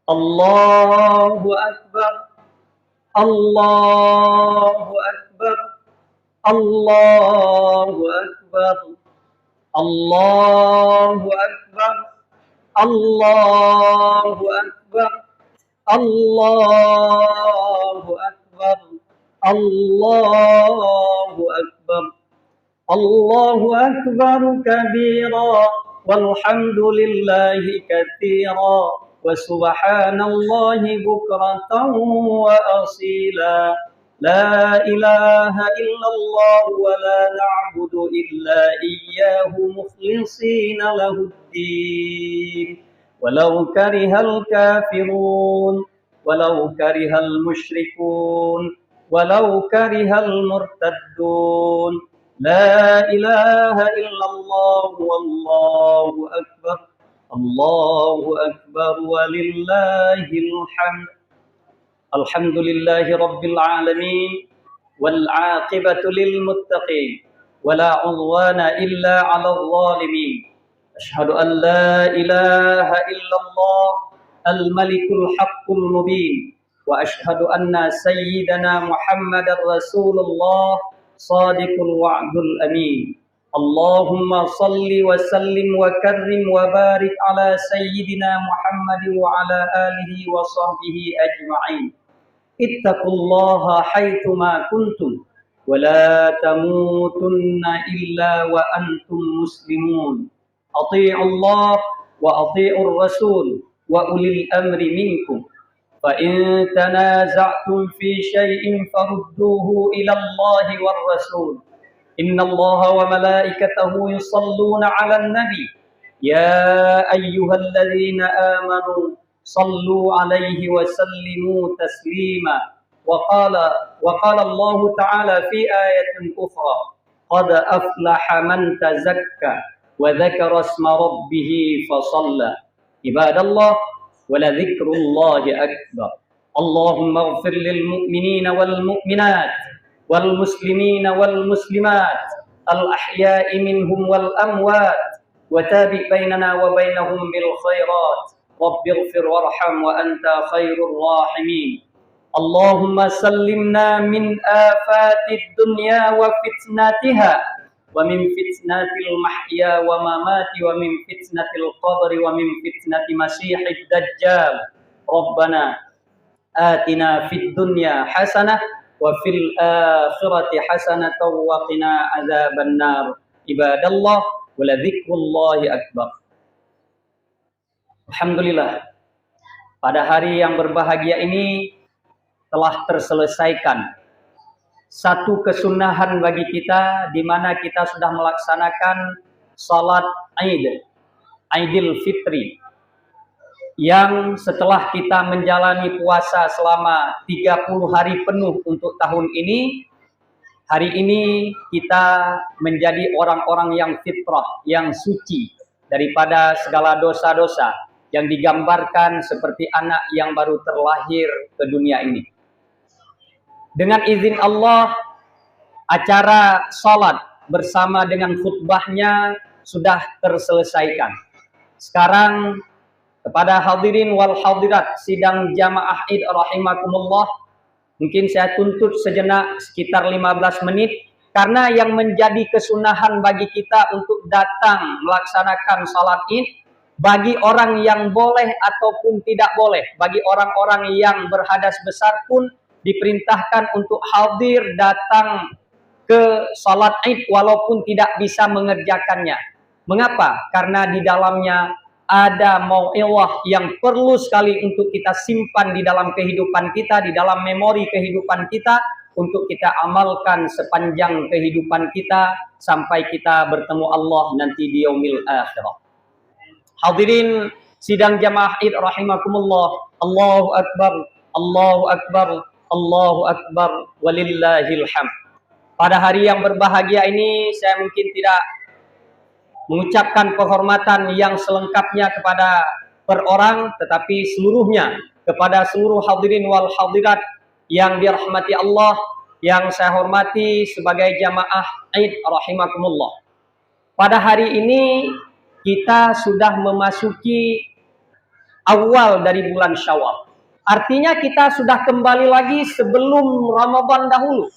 Allahu Akbar, Allahu Akbar, Allahu Akbar, Allahu Akbar, Allahu Akbar, Allahu Akbar, Allahu Akbar, Allahu Akbar kabira, walhamdulillahi katsira, wa subhanallahi bukratan wa asila. La ilaha illallah wa la na'budu illa iyyahu mukhlishina lahuddin. Walau karihal kafirun, walau karihal musyrikun, walau karihal murtaddun. La ilaha illallah wallahu akbar. Allahu akbar walillahil hamd. Alhamdulillahi rabbil alamin wal 'aqibatu lil muttaqin wala 'udwana illa 'alal zalimin. Asyhadu an la ilaha illallah al-malikul haqqul mubin wa asyhadu anna sayyidana Muhammadar Rasulullah sadiqul wa'dul amin. Allahumma salli wa sallim wa karrim wa barik ala sayyidina Muhammad wa ala alihi wa sahbihi ajma'in. Ittaqullaha haitsuma kuntum wa la tamutunna illa wa antum muslimun. Athi'u Allah wa athi'ur rasul wa ulil amri minkum. Fa in tanaza'tum fi syai'in farudduhu ila Allahi war rasul. Inna Allaha wa malaikatahu yusalluna 'alan nabi. Ya ayyuhalladzina amanu sallu 'alaihi wa sallimu taslima. Wa qala Allah ta'ala fi ayatin ukhra, qad aflaha man tazakka wa dzakara isma rabbih fa shalla. Ibadallah, wa la dzikrullahi akbar. Allahumma ighfir lil mu'minina wal mu'minat wal muslimina wal muslimat al ahya'i minhum wal amwat wa tabi' bainana wa bainahum bil khairat. Rabbighfir warham wa anta khairur rahimin. Allahumma sallimna min afatid dunya wa fitnatiha wa min fitnatil mahya wa mamati wa min fitnatil qabri wa min fitnati masihid dajjal. Rabbana atina fid dunya hasanah wa fil akhirati hasanatan wa qina adzabannar. Ibadallah, wa la dzikrullahi akbar. Alhamdulillah, pada hari yang berbahagia ini telah terselesaikan satu kesunahan bagi kita, di mana kita sudah melaksanakan salat Idul Fitri, yang setelah kita menjalani puasa selama 30 hari penuh untuk tahun ini, hari ini kita menjadi orang-orang yang fitrah, yang suci daripada segala dosa-dosa, yang digambarkan seperti anak yang baru terlahir ke dunia ini. Dengan izin Allah, acara salat bersama dengan khutbahnya sudah terselesaikan. Sekarang kepada hadirin wal hadirat sidang jamaah Id rahimakumullah, mungkin saya tuntut sejenak sekitar 15 menit, karena yang menjadi kesunahan bagi kita untuk datang melaksanakan salat Id, bagi orang yang boleh ataupun tidak boleh, bagi orang-orang yang berhadas besar pun diperintahkan untuk hadir datang ke salat Id walaupun tidak bisa mengerjakannya. Mengapa? Karena di dalamnya ada mau'izah yang perlu sekali untuk kita simpan di dalam kehidupan kita, di dalam memori kehidupan kita, untuk kita amalkan sepanjang kehidupan kita sampai kita bertemu Allah nanti di yaumil akhirah. Hadirin sidang jamaah Id rahimakumullah, Allahu akbar, Allahu akbar, Allahu akbar, walillahil hamd. Pada hari yang berbahagia ini saya mungkin tidak mengucapkan penghormatan yang selengkapnya kepada per orang, tetapi seluruhnya kepada seluruh hadirin wal hadirat yang dirahmati Allah, yang saya hormati sebagai jamaah Id rahimakumullah. Pada hari ini kita sudah memasuki awal dari bulan Syawal. Artinya kita sudah kembali lagi sebelum Ramadan dahulu.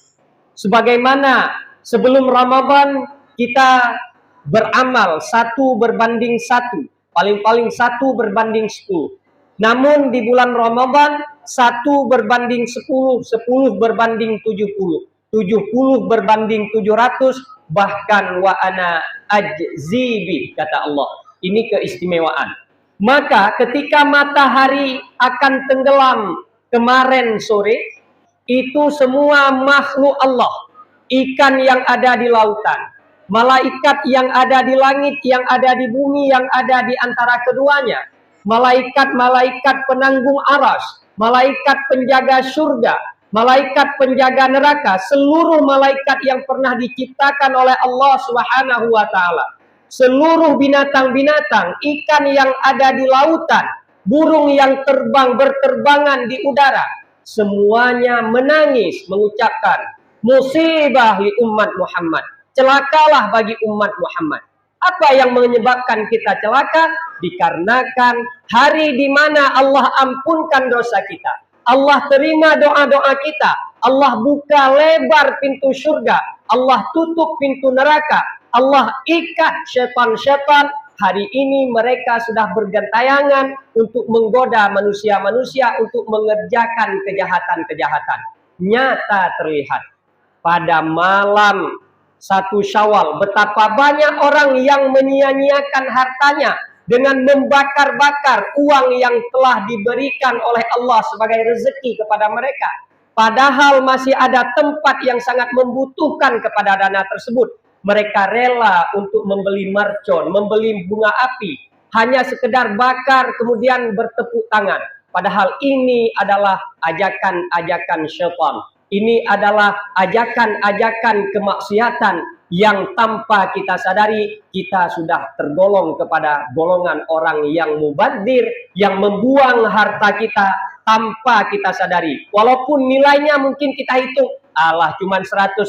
Sebagaimana sebelum Ramadan kita beramal 1:1, paling-paling 1:10. Namun di bulan Ramadan 1:10, 10:70, 70:700, bahkan wa ana ajzibi, kata Allah. Ini keistimewaan. Maka ketika matahari akan tenggelam kemarin sore, itu semua makhluk Allah, ikan yang ada di lautan, malaikat yang ada di langit, yang ada di bumi, yang ada di antara keduanya, malaikat-malaikat penanggung aras, malaikat penjaga surga, malaikat penjaga neraka, seluruh malaikat yang pernah diciptakan oleh Allah Subhanahu wa taala, seluruh binatang-binatang, ikan yang ada di lautan, burung yang terbang berterbangan di udara, semuanya menangis mengucapkan musibah li umat Muhammad, celakalah bagi umat Muhammad. Apa yang menyebabkan kita celaka? Dikarenakan hari di mana Allah ampunkan dosa kita, Allah terima doa-doa kita, Allah buka lebar pintu surga, Allah tutup pintu neraka, Allah ikat setan-setan. Hari ini mereka sudah bergentayangan untuk menggoda manusia-manusia untuk mengerjakan kejahatan-kejahatan. Nyata terlihat pada malam 1 Syawal betapa banyak orang yang menyia-nyiakan hartanya dengan membakar-bakar uang yang telah diberikan oleh Allah sebagai rezeki kepada mereka. Padahal masih ada tempat yang sangat membutuhkan kepada dana tersebut. Mereka rela untuk membeli mercon, membeli bunga api, hanya sekedar bakar kemudian bertepuk tangan. Padahal ini adalah ajakan-ajakan syaitan. Ini adalah ajakan-ajakan kemaksiatan yang tanpa kita sadari kita sudah tergolong kepada golongan orang yang mubadzir, yang membuang harta kita tanpa kita sadari. Walaupun nilainya mungkin kita hitung, Allah cuman 100.000,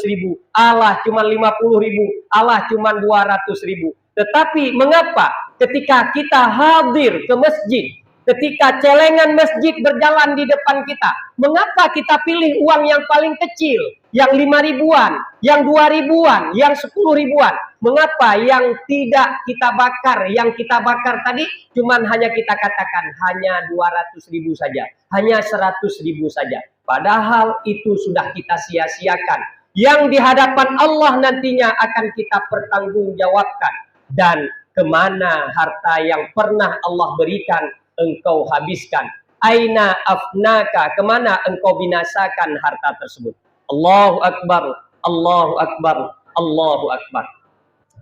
Allah cuman 50.000, Allah cuman 200.000. Tetapi mengapa ketika kita hadir ke masjid, ketika celengan masjid berjalan di depan kita, mengapa kita pilih uang yang paling kecil, yang 5 ribuan, yang 2 ribuan, yang 10 ribuan? Mengapa yang tidak kita bakar, yang kita bakar tadi cuman hanya kita katakan hanya 200.000 saja, hanya 100.000 saja? Padahal itu sudah kita sia-siakan. Yang di hadapan Allah nantinya akan kita pertanggungjawabkan. Dan kemana harta yang pernah Allah berikan engkau habiskan? Aina afnaka, kemana engkau binasakan harta tersebut? Allahu Akbar, Allahu Akbar, Allahu Akbar.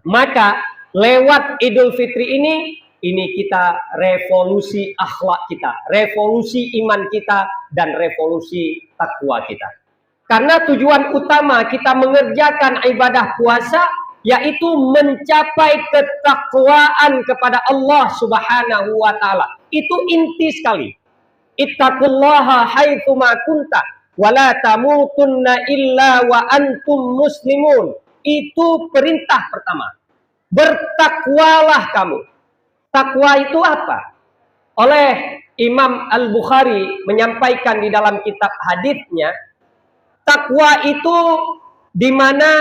Maka lewat Idul Fitri ini kita revolusi akhlak kita, revolusi iman kita, dan revolusi takwa kita. Karena tujuan utama kita mengerjakan ibadah puasa yaitu mencapai ketakwaan kepada Allah Subhanahu wa taala. Itu inti sekali. Ittaqullaha haitsu ma kunta wa la tamutunna illa wa antum muslimun. Itu perintah pertama. Bertakwalah kamu. Takwa itu apa? Oleh Imam Al-Bukhari menyampaikan di dalam kitab haditsnya, takwa itu di mana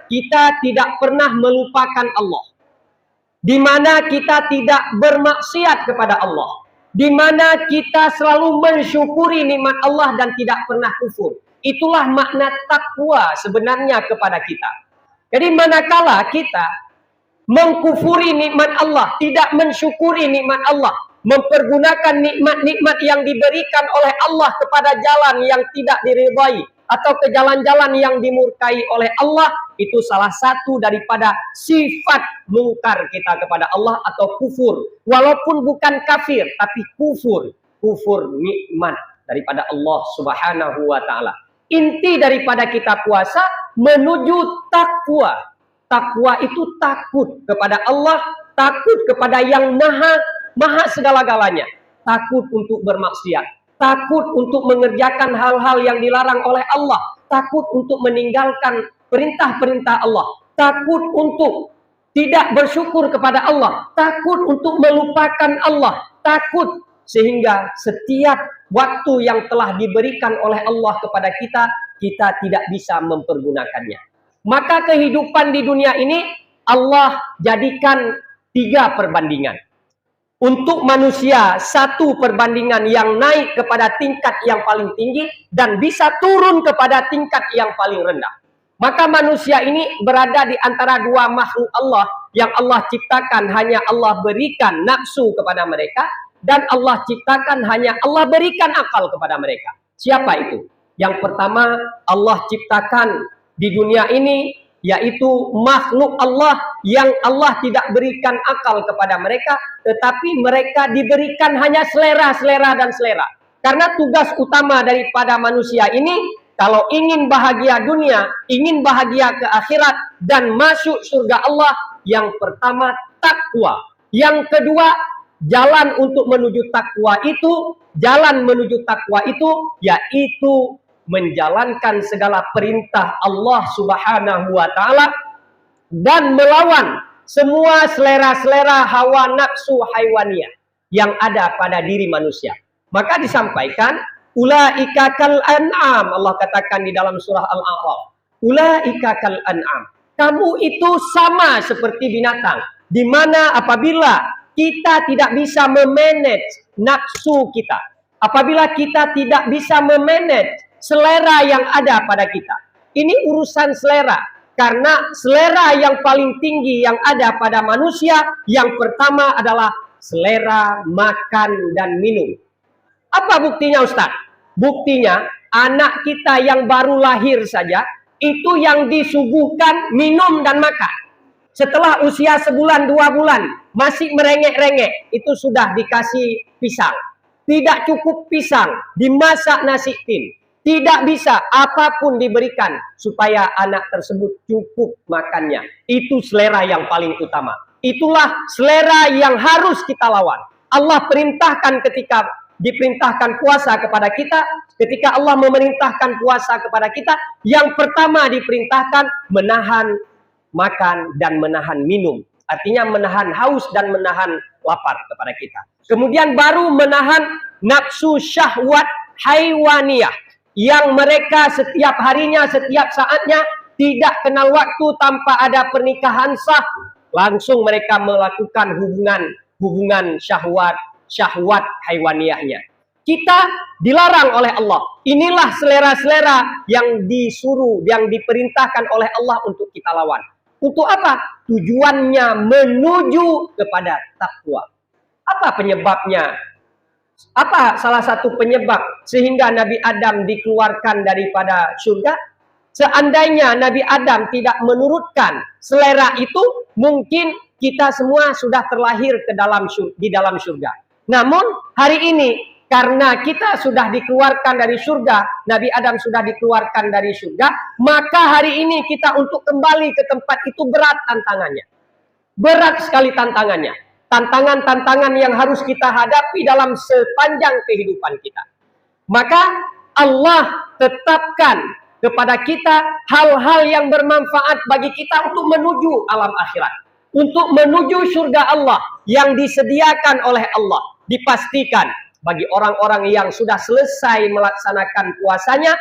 kita tidak pernah melupakan Allah, di mana kita tidak bermaksiat kepada Allah, di mana kita selalu mensyukuri nikmat Allah dan tidak pernah kufur. Itulah makna takwa sebenarnya kepada kita. Jadi manakala kita mengkufuri nikmat Allah, tidak mensyukuri nikmat Allah, mempergunakan nikmat-nikmat yang diberikan oleh Allah kepada jalan yang tidak diridhai atau ke jalan-jalan yang dimurkai oleh Allah, itu salah satu daripada sifat mungkar kita kepada Allah atau kufur. Walaupun bukan kafir, tapi kufur nikmat daripada Allah Subhanahu wa taala. Inti daripada kita puasa menuju takwa. Takwa itu takut kepada Allah, takut kepada yang maha segala-galanya, takut untuk bermaksiat, takut untuk mengerjakan hal-hal yang dilarang oleh Allah, takut untuk meninggalkan perintah-perintah Allah, takut untuk tidak bersyukur kepada Allah, takut untuk melupakan Allah, takut Sehingga setiap waktu yang telah diberikan oleh Allah kepada kita, kita tidak bisa mempergunakannya. Maka kehidupan di dunia ini Allah jadikan 3 perbandingan. Untuk manusia 1 perbandingan yang naik kepada tingkat yang paling tinggi dan bisa turun kepada tingkat yang paling rendah. Maka manusia ini berada di antara 2 makhluk Allah yang Allah ciptakan, hanya Allah berikan nafsu kepada mereka, dan Allah ciptakan hanya Allah berikan akal kepada mereka. Siapa itu? Yang pertama, Allah ciptakan di dunia ini, yaitu makhluk Allah yang Allah tidak berikan akal kepada mereka, tetapi mereka diberikan hanya selera dan selera. Karena tugas utama daripada manusia ini, kalau ingin bahagia dunia, ingin bahagia ke akhirat, dan masuk surga Allah, yang pertama takwa. Yang kedua, jalan untuk menuju takwa itu, yaitu menjalankan segala perintah Allah Subhanahu wa Ta'ala dan melawan semua selera-selera hawa nafsu haiwaniyah yang ada pada diri manusia. Maka disampaikan, ulaika kal an'am. Allah katakan di dalam surah Al-A'raf, ulaika kal an'am. Kamu itu sama seperti binatang, di mana apabila kita tidak bisa memanage nafsu kita, apabila kita tidak bisa memanage selera yang ada pada kita. Ini urusan selera, karena selera yang paling tinggi yang ada pada manusia, yang pertama adalah selera makan dan minum. Apa buktinya, Ustaz? Buktinya anak kita yang baru lahir saja, itu yang disuguhkan minum dan makan. Setelah usia 1 bulan, 2 bulan, masih merengek-rengek, itu sudah dikasih pisang. Tidak cukup pisang, dimasak nasi tin. Tidak bisa, apapun diberikan supaya anak tersebut cukup makannya. Itu selera yang paling utama. Itulah selera yang harus kita lawan. Allah perintahkan ketika diperintahkan puasa kepada kita, ketika Allah memerintahkan puasa kepada kita, yang pertama diperintahkan menahan makan dan menahan minum. Artinya menahan haus dan menahan lapar kepada kita. Kemudian baru menahan nafsu syahwat haiwaniyah, yang mereka setiap harinya, setiap saatnya tidak kenal waktu tanpa ada pernikahan sah, langsung mereka melakukan hubungan syahwat haiwaniyahnya. Kita dilarang oleh Allah. Inilah selera-selera yang disuruh, yang diperintahkan oleh Allah untuk kita lawan. Untuk apa? Tujuannya menuju kepada takwa. Apa penyebabnya? Apa salah satu penyebab sehingga Nabi Adam dikeluarkan daripada surga? Seandainya Nabi Adam tidak menurutkan selera itu, mungkin kita semua sudah terlahir di dalam surga. Namun hari ini, karena kita sudah dikeluarkan dari surga, Nabi Adam sudah dikeluarkan dari surga, maka hari ini kita untuk kembali ke tempat itu berat tantangannya. Berat sekali tantangannya. Tantangan-tantangan yang harus kita hadapi dalam sepanjang kehidupan kita. Maka Allah tetapkan kepada kita hal-hal yang bermanfaat bagi kita untuk menuju alam akhirat. Untuk menuju surga Allah yang disediakan oleh Allah. Dipastikan bagi orang-orang yang sudah selesai melaksanakan puasanya,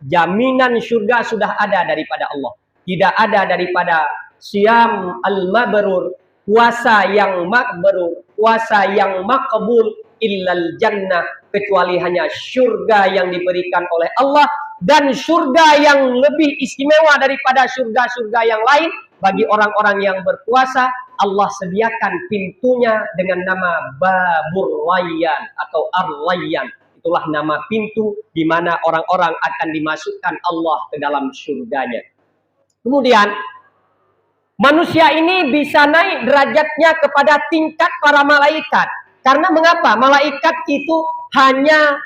jaminan surga sudah ada daripada Allah. Tidak ada daripada siyam al-mabrur, puasa yang makbrur, puasa yang makbul, illal jannah, kecuali hanya surga yang diberikan oleh Allah, dan surga yang lebih istimewa daripada surga-surga yang lain bagi orang-orang yang berpuasa. Allah sediakan pintunya dengan nama Babur Rayyan atau Ar-Rayyan. Itulah nama pintu di mana orang-orang akan dimasukkan Allah ke dalam surganya. Kemudian manusia ini bisa naik derajatnya kepada tingkat para malaikat. Karena mengapa? Malaikat itu hanya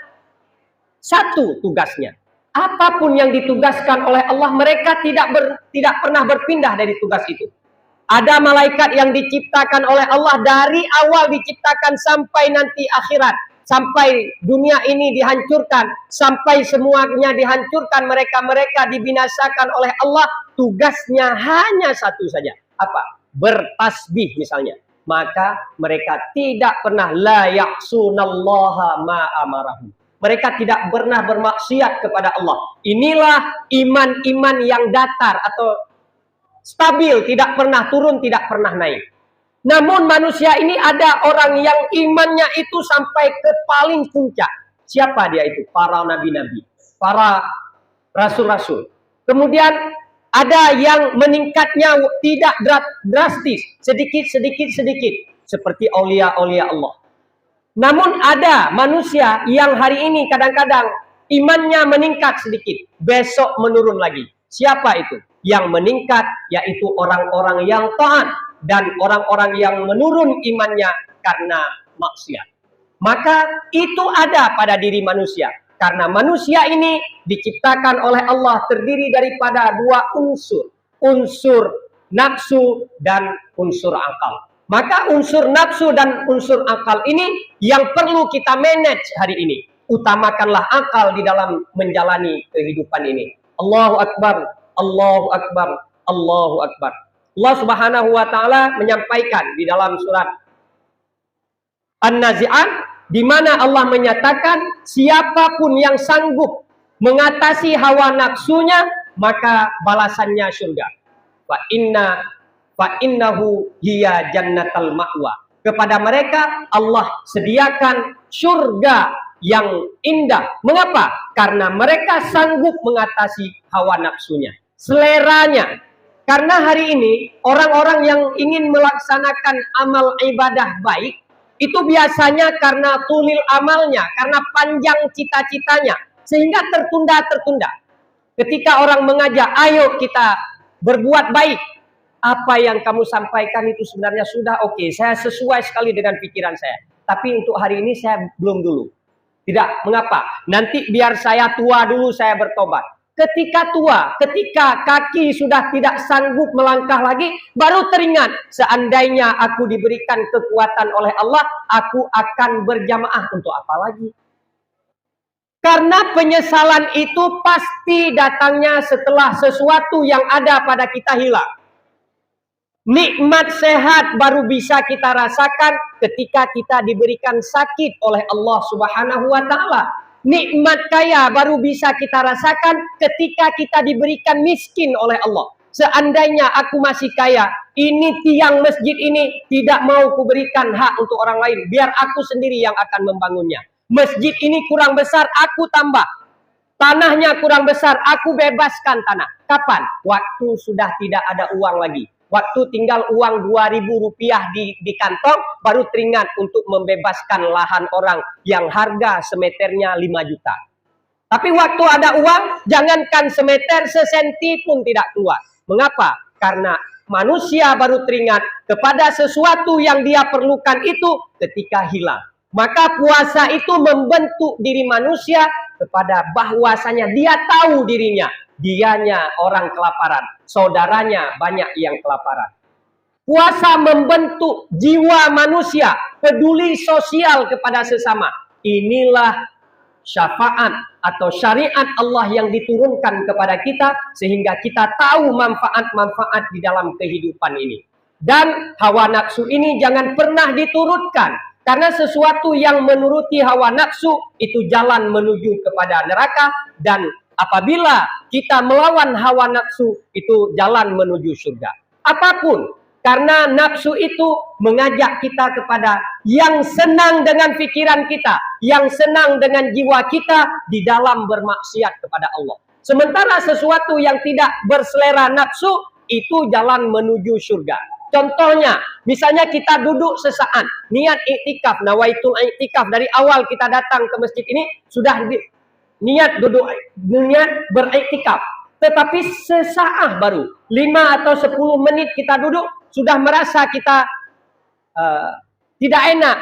satu tugasnya. Apapun yang ditugaskan oleh Allah, mereka tidak pernah berpindah dari tugas itu. Ada malaikat yang diciptakan oleh Allah dari awal diciptakan sampai nanti akhirat. Sampai dunia ini dihancurkan, sampai semuanya dihancurkan, mereka dibinasakan oleh Allah, tugasnya hanya satu saja. Apa? Bertasbih misalnya. maka mereka tidak pernah la ya'sunallaha ma amarahum. Mereka tidak pernah bermaksiat kepada Allah. Inilah iman-iman yang datar atau stabil, tidak pernah turun, tidak pernah naik. Namun manusia ini ada orang yang imannya itu sampai ke paling puncak. Siapa dia itu? Para nabi-nabi, para rasul-rasul. Kemudian ada yang meningkatnya tidak drastis, sedikit seperti aulia-aulia Allah. Namun ada manusia yang hari ini kadang-kadang imannya meningkat sedikit, besok menurun lagi. Siapa itu? Yang meningkat yaitu orang-orang yang taat dan orang-orang yang menurun imannya karena maksiat. Maka itu ada pada diri manusia. Karena manusia ini diciptakan oleh Allah terdiri daripada dua unsur. Unsur nafsu dan unsur akal. Maka unsur nafsu dan unsur akal ini yang perlu kita manage hari ini. Utamakanlah akal di dalam menjalani kehidupan ini. Allahu Akbar, Allahu Akbar, Allahu Akbar. Allah Subhanahu wa taala menyampaikan di dalam surat An-Nazi'at, di mana Allah menyatakan siapapun yang sanggup mengatasi hawa nafsunya maka balasannya surga. Fa innahu hiya jannatal ma'wa. Kepada mereka Allah sediakan surga yang indah. Mengapa? Karena mereka sanggup mengatasi hawa nafsunya, seleranya. Karena hari ini orang-orang yang ingin melaksanakan amal ibadah baik itu biasanya karena tulil amalnya, karena panjang cita-citanya, sehingga tertunda-tertunda. Ketika orang mengajak, ayo kita berbuat baik, apa yang kamu sampaikan itu sebenarnya sudah oke, saya sesuai sekali dengan pikiran saya. Tapi untuk hari ini saya belum dulu. Tidak, mengapa? Nanti biar saya tua dulu saya bertobat. Ketika tua, ketika kaki sudah tidak sanggup melangkah lagi, baru teringat, seandainya aku diberikan kekuatan oleh Allah, aku akan berjamaah untuk apa lagi? Karena penyesalan itu pasti datangnya setelah sesuatu yang ada pada kita hilang. Nikmat sehat baru bisa kita rasakan ketika kita diberikan sakit oleh Allah Subhanahu wa taala. Nikmat kaya baru bisa kita rasakan ketika kita diberikan miskin oleh Allah. Seandainya aku masih kaya, ini tiang masjid ini tidak mau kuberikan hak untuk orang lain, biar aku sendiri yang akan membangunnya. Masjid ini kurang besar, aku tambah. Tanahnya kurang besar, aku bebaskan tanah. Kapan? Waktu sudah tidak ada uang lagi. Waktu tinggal uang 2.000 rupiah di kantong, baru teringat untuk membebaskan lahan orang yang harga semeternya 5 juta. Tapi waktu ada uang, jangankan semeter, sesenti pun tidak keluar. Mengapa? Karena manusia baru teringat kepada sesuatu yang dia perlukan itu ketika hilang. Maka puasa itu membentuk diri manusia kepada bahwasanya dia tahu dirinya. Dianya orang kelaparan, saudaranya banyak yang kelaparan. Puasa membentuk jiwa manusia, peduli sosial kepada sesama. Inilah syafaat atau syariat Allah yang diturunkan kepada kita sehingga kita tahu manfaat-manfaat di dalam kehidupan ini. Dan hawa nafsu ini jangan pernah diturutkan, karena sesuatu yang menuruti hawa nafsu itu jalan menuju kepada neraka, dan apabila kita melawan hawa nafsu itu jalan menuju surga. Apapun, karena nafsu itu mengajak kita kepada yang senang dengan pikiran kita, yang senang dengan jiwa kita di dalam bermaksiat kepada Allah. Sementara sesuatu yang tidak berselera nafsu itu jalan menuju surga. Contohnya, misalnya kita duduk sesaat, niat iktikaf, nawaitul iktikaf, dari awal kita datang ke masjid ini sudah niat duduk, niat beriktikaf. Tetapi sesaat baru 5 atau 10 menit kita duduk sudah merasa kita tidak enak.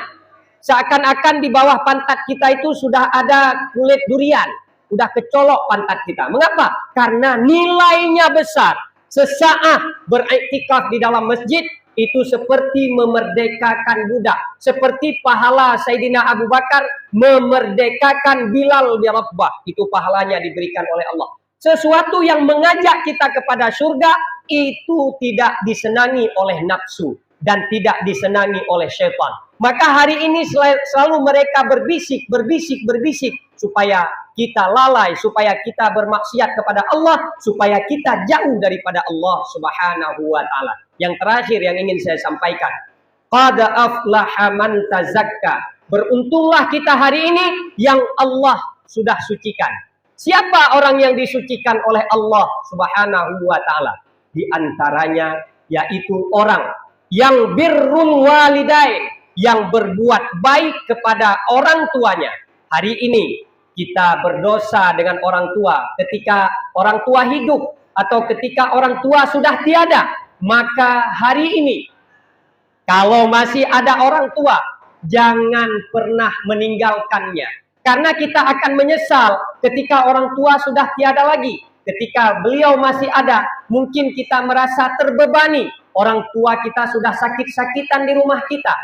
Seakan-akan di bawah pantat kita itu sudah ada kulit durian, sudah kecolok pantat kita. Mengapa? Karena nilainya besar. Sesaat beriktikaf di dalam masjid itu seperti memerdekakan budak, seperti pahala Sayyidina Abu Bakar memerdekakan Bilal bin Rabah. Itu pahalanya diberikan oleh Allah. Sesuatu yang mengajak kita kepada surga itu tidak disenangi oleh nafsu. dan tidak disenangi oleh syaitan. Maka hari ini selalu mereka berbisik supaya kita lalai, supaya kita bermaksiat kepada Allah, supaya kita jauh daripada Allah Subhanahu wa taala. Yang terakhir yang ingin saya sampaikan, qad aflaha man tazakka. Beruntunglah kita hari ini yang Allah sudah sucikan. Siapa orang yang disucikan oleh Allah Subhanahu wa taala? Di antaranya yaitu orang yang birrul walidain, yang berbuat baik kepada orang tuanya. Hari ini kita berdosa dengan orang tua ketika orang tua hidup atau ketika orang tua sudah tiada. Maka hari ini kalau masih ada orang tua, jangan pernah meninggalkannya. Karena kita akan menyesal ketika orang tua sudah tiada lagi. Ketika beliau masih ada, mungkin kita merasa terbebani. Orang tua kita sudah sakit-sakitan di rumah kita.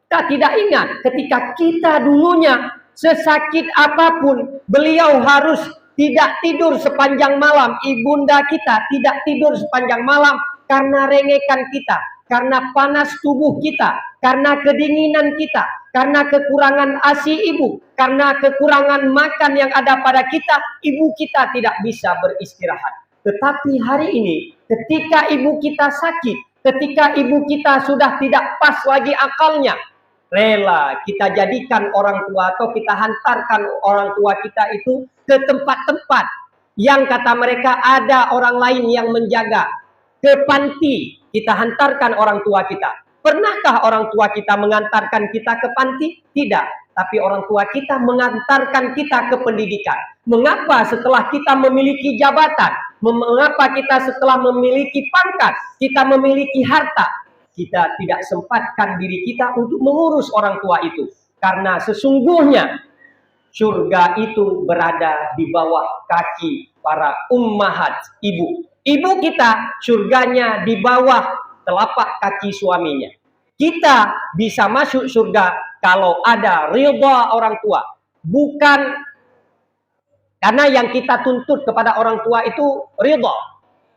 Kita tidak ingat ketika kita dulunya sesakit apapun, beliau harus tidak tidur sepanjang malam. Ibunda kita tidak tidur sepanjang malam karena rengekan kita, karena panas tubuh kita, karena kedinginan kita, karena kekurangan ASI ibu, karena kekurangan makan yang ada pada kita, ibu kita tidak bisa beristirahat. Tetapi hari ini ketika ibu kita sakit, ketika ibu kita sudah tidak pas lagi akalnya, rela kita jadikan orang tua atau kita hantarkan orang tua kita itu ke tempat-tempat yang kata mereka ada orang lain yang menjaga. Ke panti kita hantarkan orang tua kita. Pernahkah orang tua kita mengantarkan kita ke panti? Tidak. Tapi orang tua kita mengantarkan kita ke pendidikan. Mengapa setelah kita memiliki jabatan? Mengapa kita setelah memiliki pangkat? Kita memiliki harta? Kita tidak sempatkan diri kita untuk mengurus orang tua itu. Karena sesungguhnya surga itu berada di bawah kaki para ummahat, ibu. Ibu kita surganya di bawah telapak kaki suaminya. Kita bisa masuk surga kalau ada ridha orang tua. Bukan karena yang kita tuntut kepada orang tua itu ridha.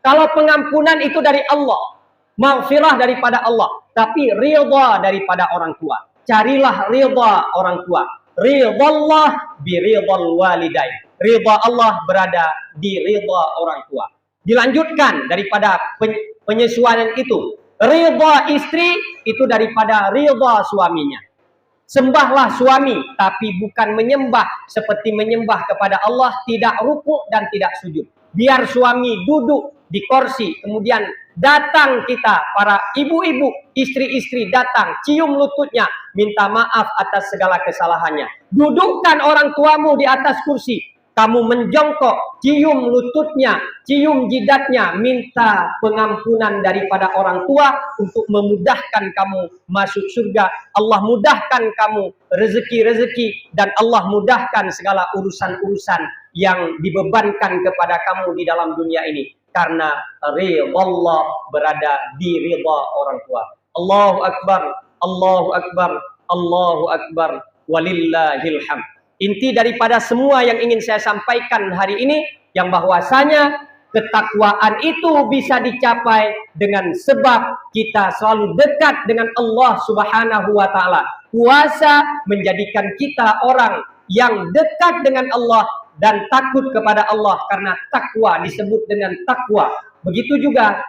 Kalau pengampunan itu dari Allah, maghfirah daripada Allah, tapi ridha daripada orang tua. Carilah ridha orang tua. Ridhallah bi ridhal walidain. Ridha Allah berada di ridha orang tua. Dilanjutkan daripada penyesuaian itu, ridha istri itu daripada ridha suaminya. Sembahlah suami, tapi bukan menyembah seperti menyembah kepada Allah, tidak rukuk dan tidak sujud. Biar suami duduk di kursi, kemudian datang kita, para ibu-ibu, istri-istri datang, cium lututnya, minta maaf atas segala kesalahannya. Dudukkan orang tuamu di atas kursi, kamu menjongkok, cium lututnya, cium jidatnya, minta pengampunan daripada orang tua untuk memudahkan kamu masuk surga. Allah mudahkan kamu rezeki-rezeki dan Allah mudahkan segala urusan-urusan yang dibebankan kepada kamu di dalam dunia ini. Karena ridha Allah berada di ridha orang tua. Allahu Akbar, Allahu Akbar, Allahu Akbar, walillahil hamd. Inti daripada semua yang ingin saya sampaikan hari ini, yang bahwasanya ketakwaan itu bisa dicapai dengan sebab kita selalu dekat dengan Allah Subhanahu wa taala. Puasa menjadikan kita orang yang dekat dengan Allah dan takut kepada Allah, karena takwa disebut dengan takwa. Begitu juga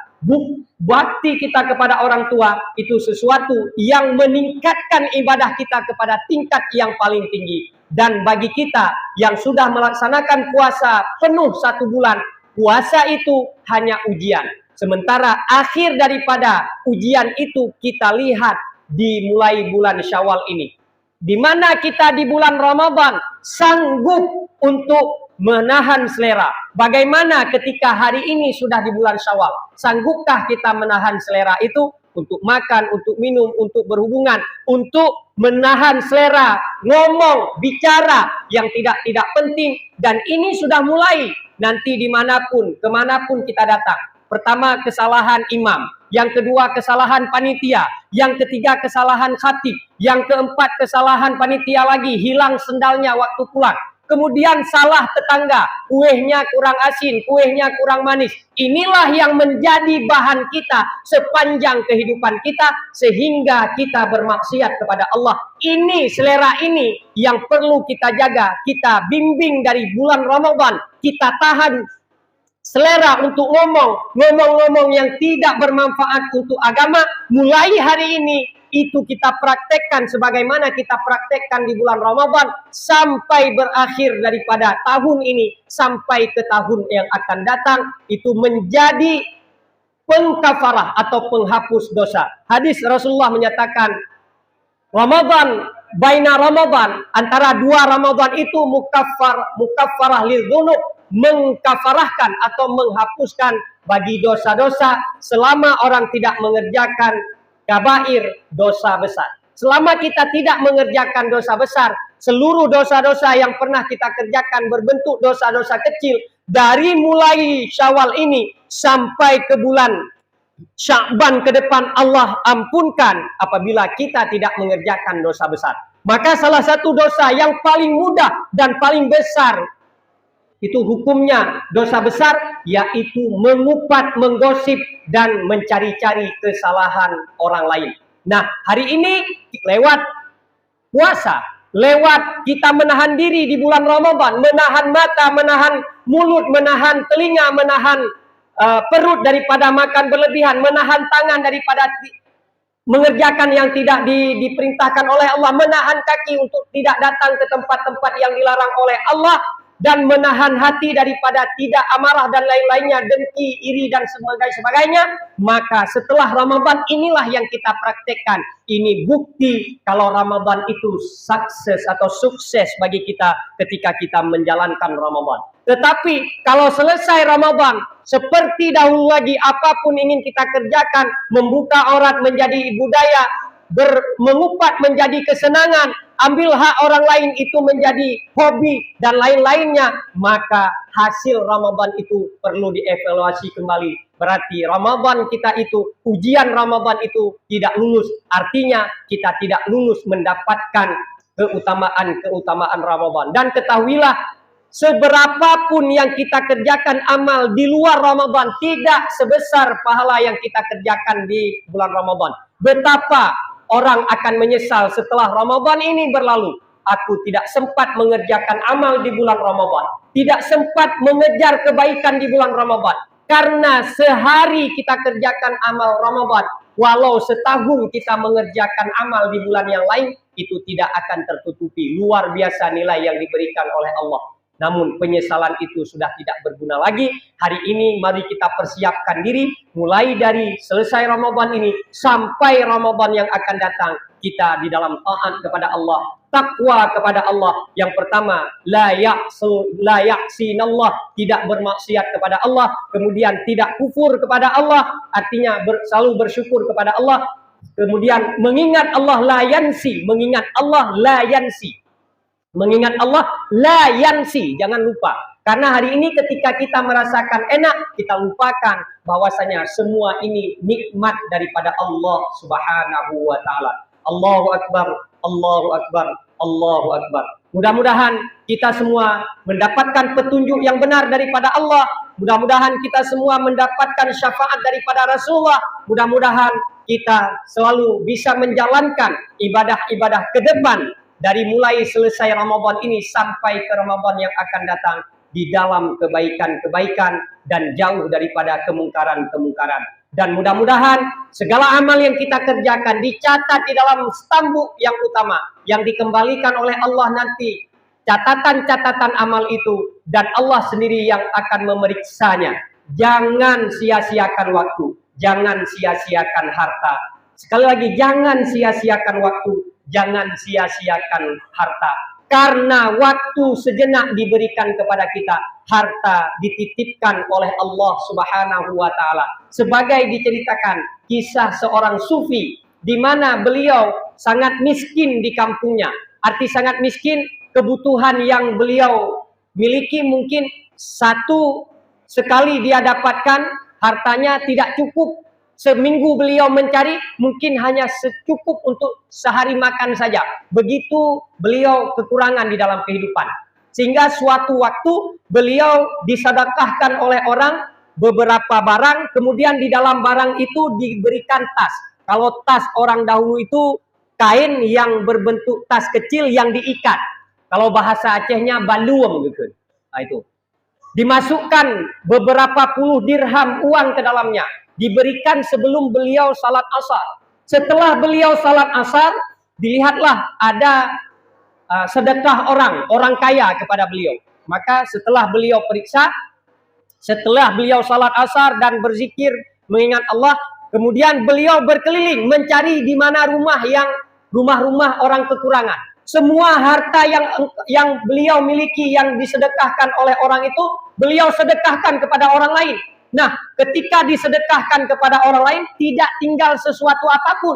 bakti kita kepada orang tua itu sesuatu yang meningkatkan ibadah kita kepada tingkat yang paling tinggi. Dan bagi kita yang sudah melaksanakan puasa penuh 1 bulan, puasa itu hanya ujian. Sementara akhir daripada ujian itu kita lihat di mulai bulan Syawal ini. Di mana kita di bulan Ramadan sanggup untuk menahan selera. Bagaimana ketika hari ini sudah di bulan Syawal? Sanggupkah kita menahan selera itu? Untuk makan, untuk minum, untuk berhubungan, untuk menahan selera, ngomong, bicara yang tidak penting. Dan ini sudah mulai nanti dimanapun, kemanapun kita datang. Pertama, kesalahan imam. Yang kedua, kesalahan panitia. Yang ketiga, kesalahan khatib. Yang keempat, kesalahan panitia lagi. Hilang sendalnya waktu pulang. kemudian salah tetangga, kuehnya kurang asin, kuehnya kurang manis. Inilah yang menjadi bahan kita sepanjang kehidupan kita sehingga kita bermaksiat kepada Allah. Ini selera ini yang perlu kita jaga, kita bimbing dari bulan Ramadan, kita tahan selera untuk ngomong-ngomong yang tidak bermanfaat untuk agama. Mulai hari ini itu kita praktekkan sebagaimana kita praktekkan di bulan Ramadan sampai berakhir daripada tahun ini sampai ke tahun yang akan datang, itu menjadi pengkafarah atau penghapus dosa. Hadis Rasulullah menyatakan Ramadan baina Ramadan, antara dua Ramadan itu mukaffarah lil dzunub, mengkafarahkan atau menghapuskan bagi dosa-dosa selama orang tidak mengerjakan kabair, dosa besar. Selama kita tidak mengerjakan dosa besar, seluruh dosa-dosa yang pernah kita kerjakan berbentuk dosa-dosa kecil, dari mulai Syawal ini sampai ke bulan Sya'ban ke depan Allah ampunkan apabila kita tidak mengerjakan dosa besar. Maka salah satu dosa yang paling mudah dan paling besar itu hukumnya dosa besar, yaitu mengupat, menggosip, dan mencari-cari kesalahan orang lain. Nah, hari ini lewat puasa, lewat kita menahan diri di bulan Ramadan, menahan mata, menahan mulut, menahan telinga, menahan perut daripada makan berlebihan, menahan tangan daripada mengerjakan yang tidak diperintahkan oleh Allah, menahan kaki untuk tidak datang ke tempat-tempat yang dilarang oleh Allah, dan menahan hati daripada tidak amarah dan lain-lainnya, dengki, iri, dan sebagainya. Maka setelah Ramadan inilah yang kita praktekkan. Ini bukti kalau Ramadan itu sukses atau sukses bagi kita ketika kita menjalankan Ramadan. Tetapi kalau selesai Ramadan, seperti dahulu lagi apapun ingin kita kerjakan, membuka aurat menjadi budaya, mengupat menjadi kesenangan, ambil hak orang lain itu menjadi hobi dan lain-lainnya, maka hasil Ramadan itu perlu dievaluasi kembali. Berarti Ramadan kita itu, ujian Ramadan itu tidak lulus, artinya kita tidak lulus mendapatkan keutamaan Ramadan. Dan ketahuilah, seberapapun yang kita kerjakan amal di luar Ramadan tidak sebesar pahala yang kita kerjakan di bulan Ramadan. Betapa orang akan menyesal setelah Ramadan ini berlalu. Aku tidak sempat mengerjakan amal di bulan Ramadan, tidak sempat mengejar kebaikan di bulan Ramadan. Karena sehari kita kerjakan amal Ramadan, walau setahun kita mengerjakan amal di bulan yang lain, itu tidak akan tertutupi. Luar biasa nilai yang diberikan oleh Allah. Namun penyesalan itu sudah tidak berguna lagi. Hari ini mari kita persiapkan diri, mulai dari selesai Ramadan ini sampai Ramadan yang akan datang, kita di dalam taat kepada Allah, takwa kepada Allah. Yang pertama, la ya'sinallah, tidak bermaksiat kepada Allah. Kemudian tidak kufur kepada Allah, artinya selalu bersyukur kepada Allah. Kemudian mengingat Allah, la yansi, mengingat Allah, la yansi. Mengingat Allah, la yansi, jangan lupa. Karena hari ini ketika kita merasakan enak, kita lupakan bahwasanya semua ini nikmat daripada Allah Subhanahu wa taala. Allahu akbar, Allahu akbar, Allahu akbar. Mudah-mudahan kita semua mendapatkan petunjuk yang benar daripada Allah. Mudah-mudahan kita semua mendapatkan syafaat daripada Rasulullah. Mudah-mudahan kita selalu bisa menjalankan ibadah-ibadah ke depan, dari mulai selesai Ramadan ini sampai ke Ramadan yang akan datang, di dalam kebaikan-kebaikan dan jauh daripada kemungkaran-kemungkaran. Dan mudah-mudahan segala amal yang kita kerjakan dicatat di dalam stambuk yang utama, yang dikembalikan oleh Allah nanti, catatan-catatan amal itu, dan Allah sendiri yang akan memeriksanya. Jangan sia-siakan waktu, jangan sia-siakan harta. Sekali lagi, jangan sia-siakan waktu, jangan sia-siakan harta. Karena waktu sejenak diberikan kepada kita, harta dititipkan oleh Allah Subhanahu wa taala. Sebagai diceritakan kisah seorang sufi di mana beliau sangat miskin di kampungnya. Arti sangat miskin, kebutuhan yang beliau miliki mungkin satu sekali dia dapatkan, hartanya tidak cukup. Seminggu beliau mencari, mungkin hanya secukup untuk sehari makan saja. Begitu beliau kekurangan di dalam kehidupan. Sehingga suatu waktu beliau disedekahkan oleh orang beberapa barang, kemudian di dalam barang itu diberikan tas. Kalau tas orang dahulu itu kain yang berbentuk tas kecil yang diikat. Kalau bahasa Acehnya baluang gitu. Nah itu. Dimasukkan beberapa puluh dirham uang ke dalamnya. Diberikan sebelum beliau salat asar. Setelah beliau salat asar, dilihatlah ada sedekah orang kaya kepada beliau. Maka setelah beliau periksa, setelah beliau salat asar dan berzikir mengingat Allah, kemudian beliau berkeliling mencari di mana rumah-rumah orang kekurangan. Semua harta yang beliau miliki yang disedekahkan oleh orang itu, beliau sedekahkan kepada orang lain. Nah, ketika disedekahkan kepada orang lain, tidak tinggal sesuatu apapun.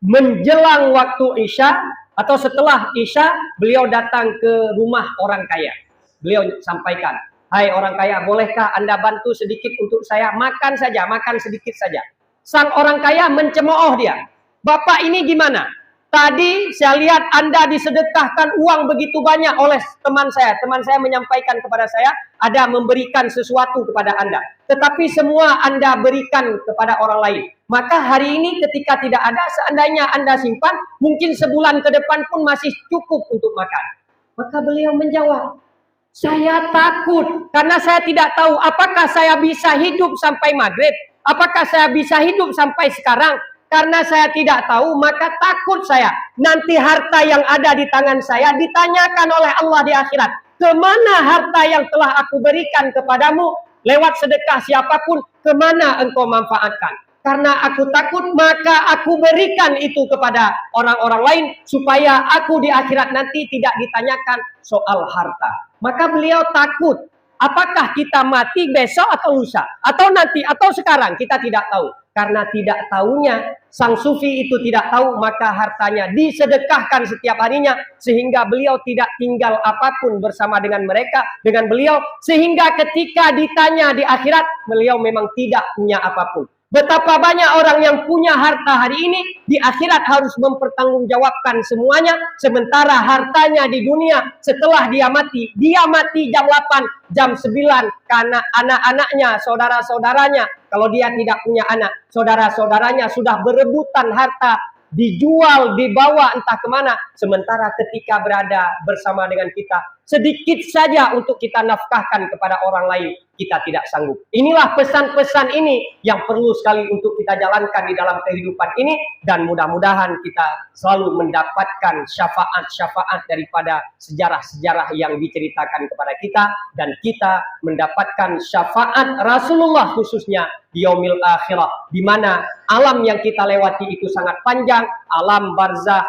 Menjelang waktu Isya atau setelah Isya, beliau datang ke rumah orang kaya. Beliau sampaikan, "Hai orang kaya, bolehkah Anda bantu sedikit untuk saya? Makan saja, makan sedikit saja." Sang orang kaya mencemooh dia. "Bapak ini gimana? Tadi saya lihat Anda disedekahkan uang begitu banyak oleh teman saya. Teman saya menyampaikan kepada saya, ada memberikan sesuatu kepada Anda. Tetapi semua Anda berikan kepada orang lain. Maka hari ini ketika tidak ada, seandainya Anda simpan, mungkin sebulan ke depan pun masih cukup untuk makan." Maka beliau menjawab, "Saya takut karena saya tidak tahu apakah saya bisa hidup sampai maghrib. Apakah saya bisa hidup sampai sekarang? Karena saya tidak tahu, maka takut saya. Nanti harta yang ada di tangan saya ditanyakan oleh Allah di akhirat. Kemana harta yang telah aku berikan kepadamu? Lewat sedekah siapapun, kemana engkau manfaatkan? Karena aku takut, maka aku berikan itu kepada orang-orang lain, supaya aku di akhirat nanti tidak ditanyakan soal harta." Maka beliau takut. Apakah kita mati besok atau lusa? Atau nanti, atau sekarang? Kita tidak tahu. Karena tidak tahunya, sang sufi itu tidak tahu, maka hartanya disedekahkan setiap harinya. Sehingga beliau tidak tinggal apapun bersama dengan mereka, dengan beliau. Sehingga ketika ditanya di akhirat, beliau memang tidak punya apapun. Betapa banyak orang yang punya harta hari ini, di akhirat harus mempertanggungjawabkan semuanya, sementara hartanya di dunia setelah dia mati jam 8, jam 9, karena anak-anaknya, saudara-saudaranya, kalau dia tidak punya anak, saudara-saudaranya sudah berebutan harta, dijual, dibawa entah kemana, sementara ketika berada bersama dengan kita, sedikit saja untuk kita nafkahkan kepada orang lain, kita tidak sanggup. Inilah pesan-pesan ini yang perlu sekali untuk kita jalankan di dalam kehidupan ini, dan mudah-mudahan kita selalu mendapatkan syafaat-syafaat daripada sejarah-sejarah yang diceritakan kepada kita, dan kita mendapatkan syafaat Rasulullah khususnya di yaumil akhirah, di mana alam yang kita lewati itu sangat panjang, alam barzah,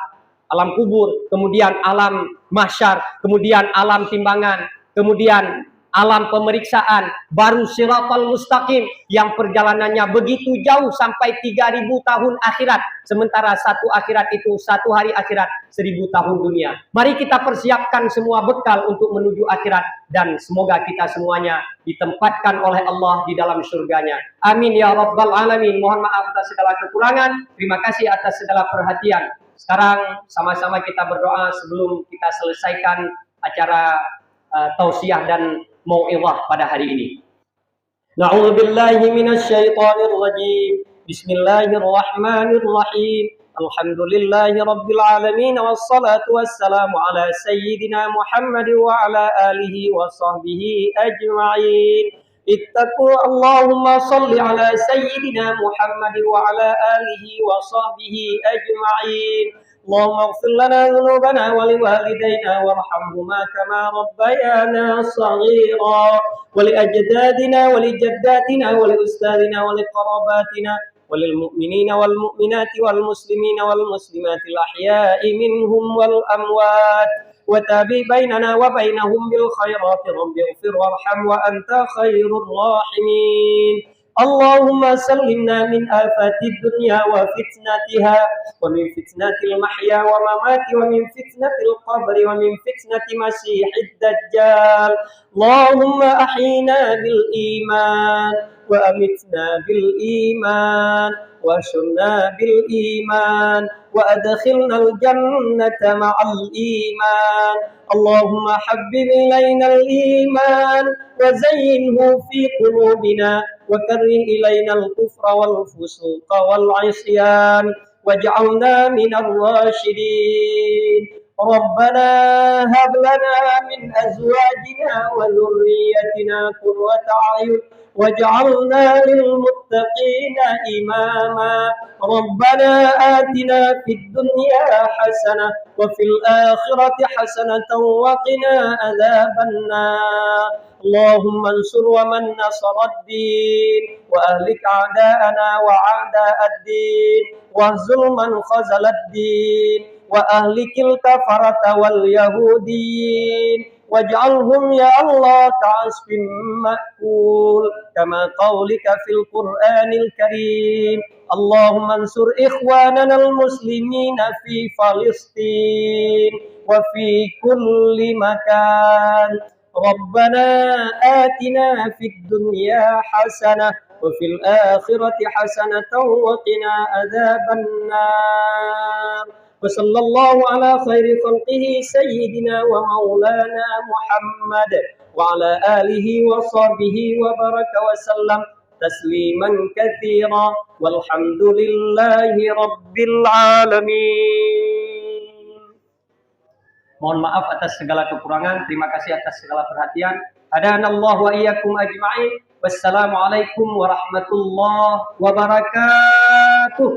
alam kubur, kemudian alam mahsyar, kemudian alam timbangan, kemudian alam pemeriksaan, baru siratal mustaqim yang perjalanannya begitu jauh sampai 3000 tahun akhirat. Sementara satu akhirat itu, satu hari akhirat 1000 tahun dunia. Mari kita persiapkan semua bekal untuk menuju akhirat, dan semoga kita semuanya ditempatkan oleh Allah di dalam surganya. Amin ya rabbal alamin. Mohon maaf atas segala kekurangan. Terima kasih atas segala perhatian. Sekarang sama-sama kita berdoa sebelum kita selesaikan acara tausiah dan mau'izah pada hari ini. Na'udzubillahi minasyaitonir rajim. Bismillahirrahmanirrahim. Alhamdulillahi rabbil alamin, wassalatu wassalamu ala sayyidina Muhammad wa ala alihi wa sahbihi ajma'in. Ittaqu Allahumma salli ala sayyidina Muhammad wa ala alihi wa sahbihi ajma'in. اللهم اغفر لنا ذنوبنا ولوالدينا وارحمهما كما ربيانا صغيرا ولأجدادنا ولجداتنا ولأستاذنا ولقراباتنا وللمؤمنين والمؤمنات والمسلمين والمسلمات الأحياء منهم والأموات وتابع بيننا وبينهم بالخيرات رب اغفر وارحم وأنت خير الراحمين. اللهم سلمنا من آفات الدنيا وفتنتها ومن فتنة المحيا وممات ومن فتنة القبر ومن فتنة مسيح الدجال. اللهم أحينا بالإيمان وأمتنا بالإيمان واحشرنا بالإيمان وأدخلنا الجنة مع الإيمان. اللهم حبب إلينا الإيمان وزينه في قلوبنا وكره إلينا الكفر والفسوق والعصيان واجعلنا من الراشدين. ربنا هب لنا من أزواجنا وذريتنا قرة أعين واجعلنا للمتقين إماما. ربنا آتنا في الدنيا حسنة وفي الآخرة حسنة وقنا عذاب النار. اللهم انصر ومن نصر الدين وأهلك أعداءنا وأعداء الدين واهزم من خذل الدين وأهلك الكفرة واليهوديين واجعلهم يا الله كعصف مأكول كما قولك في القرآن الكريم. اللهم انصر إخواننا المسلمين في فلسطين وفي كل مكان. ربنا آتنا في الدنيا حسنة وفي الآخرة حسنة وقنا عذاب النار. وصلى الله على خير خلقه سيدنا ومولانا محمد وعلى آله وصحبه وبارك وسلم تسليما كثيرا والحمد لله رب العالمين. Mohon maaf atas segala kekurangan. Terima kasih atas segala perhatian. Hadanallahu wa iyyakum ajma'in. Wassalamualaikum warahmatullahi wabarakatuh.